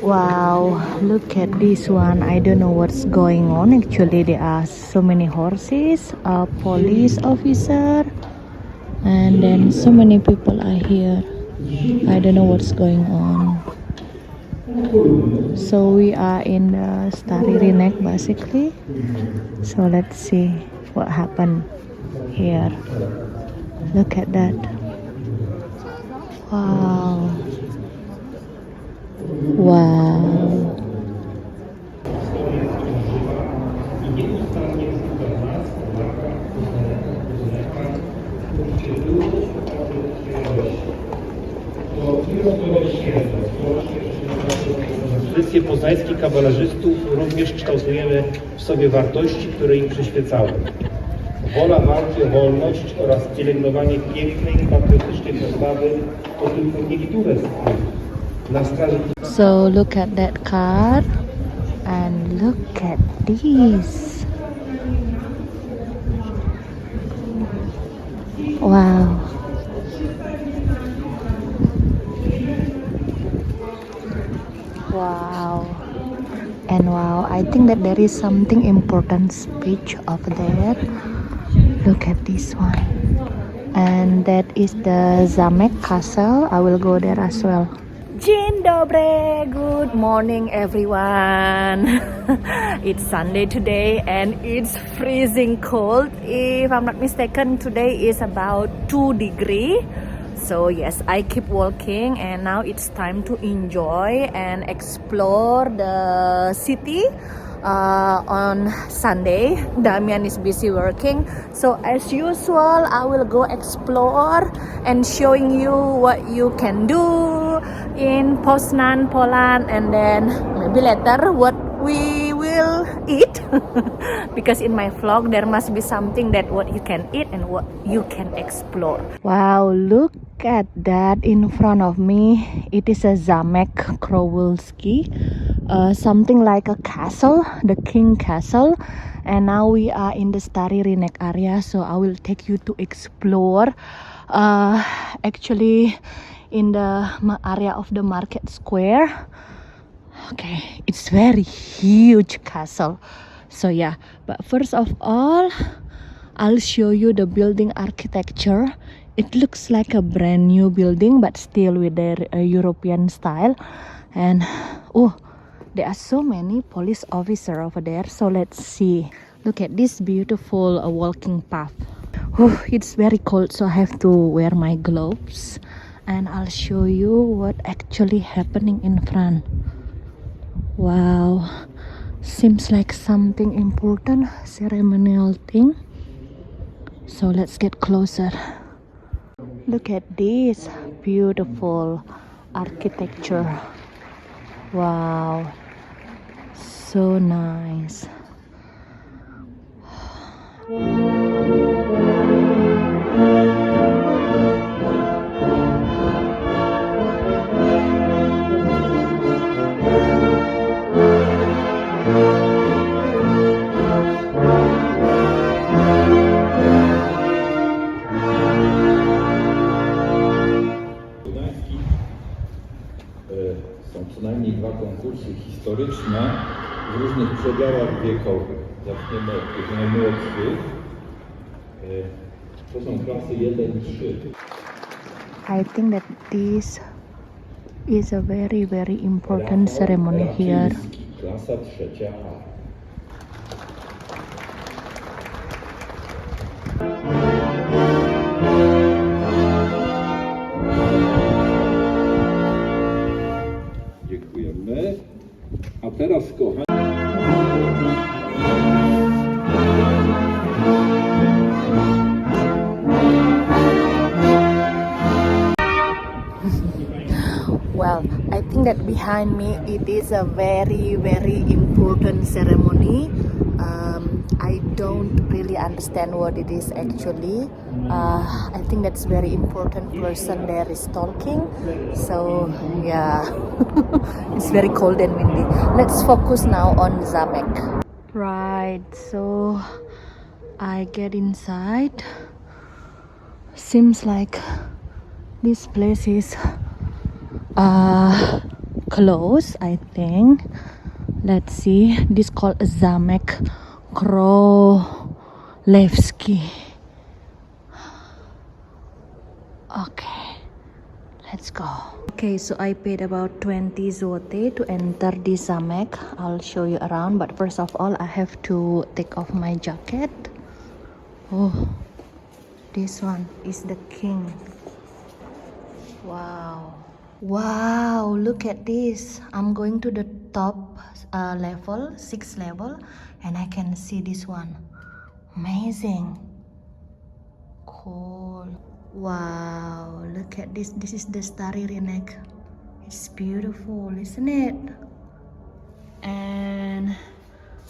Wow, look at this one. I don't know what's going on. Actually, there are so many horses, a police officer, and then so many people are here. I don't know what's going on. So we are in the Starry Rinek basically. So let's see what happened here. Look at that. Wow. Wow. Tradycje poznańskich kabalarzystów również kształtujemy w sobie wartości, które im przyświecały. Wola walki o wolność oraz pielęgnowanie pięknej, patriotycznej postawy to tylko niektóre z nich. Na straży... So look at that car and look at this. Wow. Wow. And wow, I think that there is something important speech over there. Look at this one. And that is the Zamek Castle. I will go there as well. Dzień dobry, good morning everyone. It's Sunday today and it's freezing cold. If I'm not mistaken, today is about 2 degrees. So yes, I keep walking and now it's time to enjoy and explore the city. On Sunday, Damian is busy working, so as usual I will go explore and showing you what you can do in Poznan, Poland, and then maybe later what we will eat because in my vlog there must be something that what you can eat and what you can explore. Wow, look at that in front of me. It is a Zamek Krowulski, something like a castle, the king castle. And now we are in the Starry Rinek area, so I will take you to explore actually in the area of the market square. Okay, it's very huge castle. So yeah, but first of all I'll show you the building architecture. It looks like a brand new building but still with their European style. And oh, there are so many police officers over there, so let's see. Look at this beautiful walking path. Oh, it's very cold, so I have to wear my gloves and I'll show you what actually happening in front. Wow, seems like something important, ceremonial thing. So let's get closer. Look at this beautiful architecture. Wow, so nice. Są co najmniej 2 konkursy historyczne w różnych przedziałach wiekowych. Zaczniemy od tych najmłodszych. To są klasy 1-3. I think that this is a very important ceremony here. Klasa 3A. Dziękujemy. A teraz, kochani, Well, I think that behind me it is a very important ceremony. I don't really understand what it is actually. I think that's very important person there is talking. So yeah, it's very cold and windy. Let's focus now on Zamek. Right, so I get inside. Seems like this place is close, I think. Let's see. This called Zamek Królewski. Okay, let's go. Okay, so I paid about 20 zloty to enter this zamek. I'll show you around, but first of all, I have to take off my jacket. Oh, this one is the king. Wow. Wow, look at this. I'm going to the top level, 6th level, and I can see this one. Amazing. Cool. Wow, look at this. This is the Starry Renek. It's beautiful, isn't it? And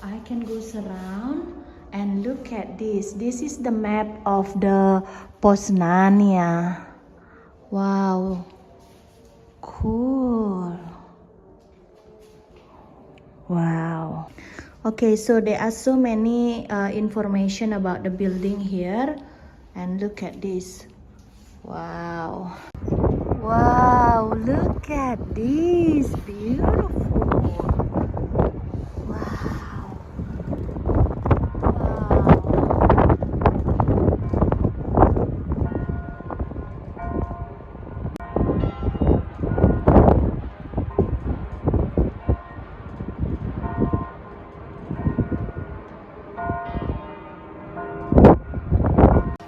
I can go around and look at this. This is the map of the Poznania. Wow, cool. Wow. Okay, so there are so many information about the building here. And look at this. Wow. Wow, look at this. Beautiful. Wow.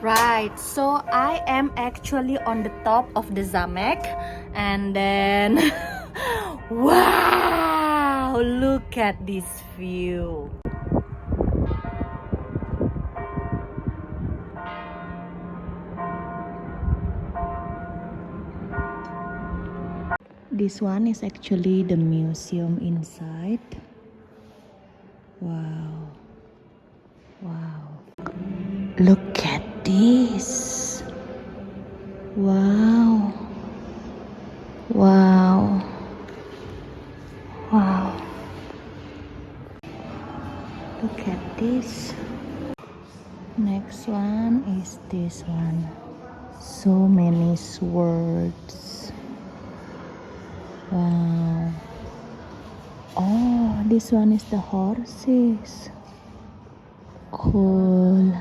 Right, so I am actually on the top of the zamek, and then wow, look at this view. This one is actually the museum inside. Wow. Wow. Look at this. Wow. Wow. Wow. Look at this. Next one is this one. So many swords. Wow. Oh, this one is the horses. Cool.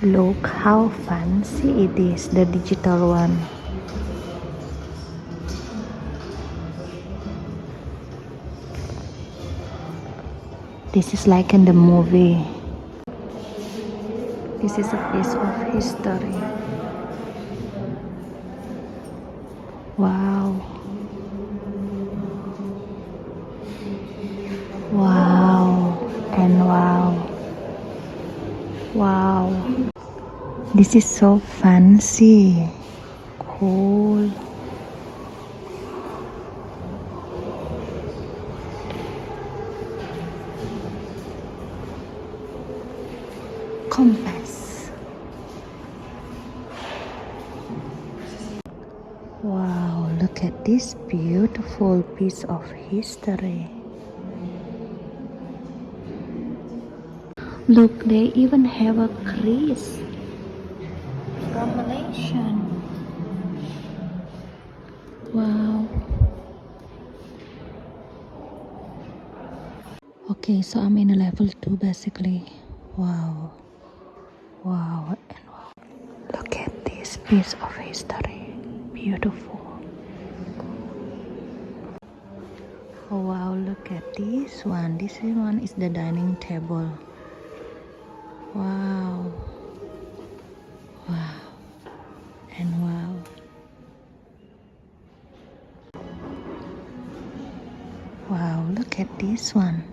Look how fancy it is, the digital one. This is like in the movie. This is a piece of history. Wow. Wow. And wow. Wow. This is so fancy. Cool. Compass. Wow, look at this beautiful piece of history. Look, they even have a crease from Malaysia. Wow. Okay, so I'm in a level 2 basically. Wow. Wow. And wow. Look at this piece of history. Beautiful. Oh wow, look at this one. This one is the dining table. Wow. Wow. And wow. Wow, look at this one.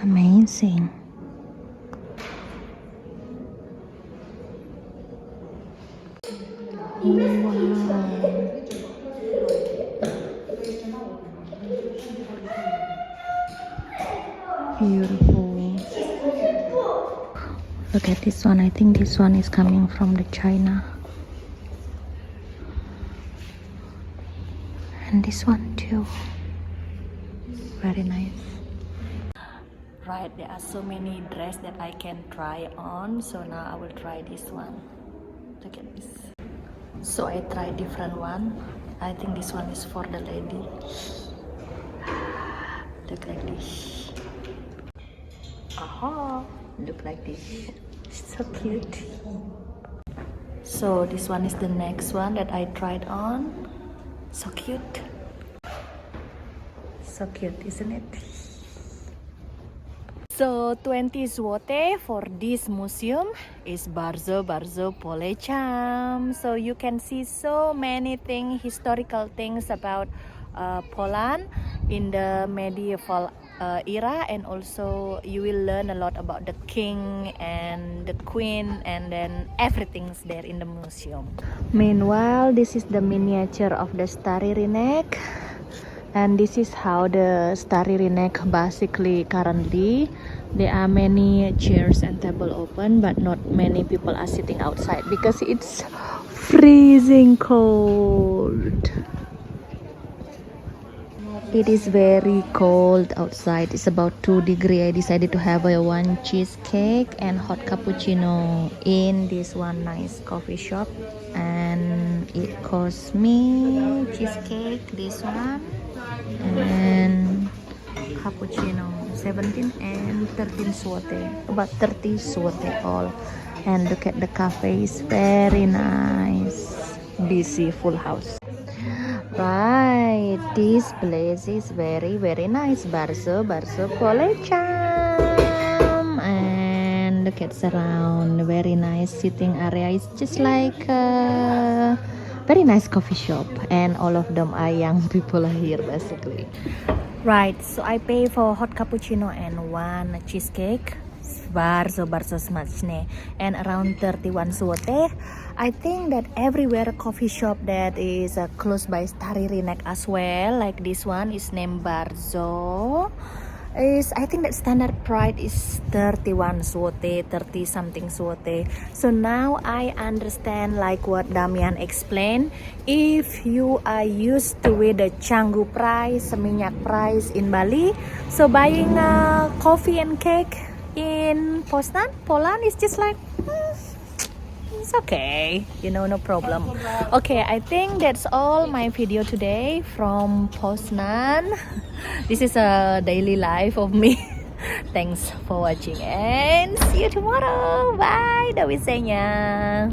Amazing. Oh, wow. Beautiful. Look at this one. I think this one is coming from the China. And this one too. Very nice. Right, there are so many dresses that I can try on. So now I will try this one. Look at this. So I try different one. I think this one is for the lady. Look like this. Aha, look like this. So cute. So this one is the next one that I tried on. So cute. So cute, isn't it? So 20 zloty for this museum is bardzo polecam. So you can see so many things, historical things about Poland in the medieval era, and also you will learn a lot about the king and the queen, and then everything's there in the museum. Meanwhile, this is the miniature of the Stary Rynek. And this is how the Stary Rynek basically currently. There are many chairs and table open, but not many people are sitting outside because it's freezing cold. It is very cold outside. It's about 2 degrees. I decided to have one cheesecake and hot cappuccino in this one nice coffee shop, and it cost me cheesecake, this one, and cappuccino 17 and 13 zloty, about 30 zloty all. And look at the cafe, is very nice, busy, full house. Right, this place is very nice. Bardzo polecam. And look at surround, very nice sitting area. It's just like a very nice coffee shop, and all of them are young people here basically. Right, so I pay for hot cappuccino and one cheesecake. Bardzo smaczne, and around 31 zloty. I think that everywhere coffee shop that is close by Stary Rynek as well, like this one is named Bardzo, is I think that standard price is 31 zloty, 30 something zloty. So now I understand, like what Damian explained, if you are used to with the Canggu price, minyak price in Bali, so buying coffee and cake in Poznan, Poland is just like it's okay, you know, no problem. Okay, I think that's all my video today from Poznan. This is a daily life of me. Thanks for watching and see you tomorrow. Bye, do widzenia.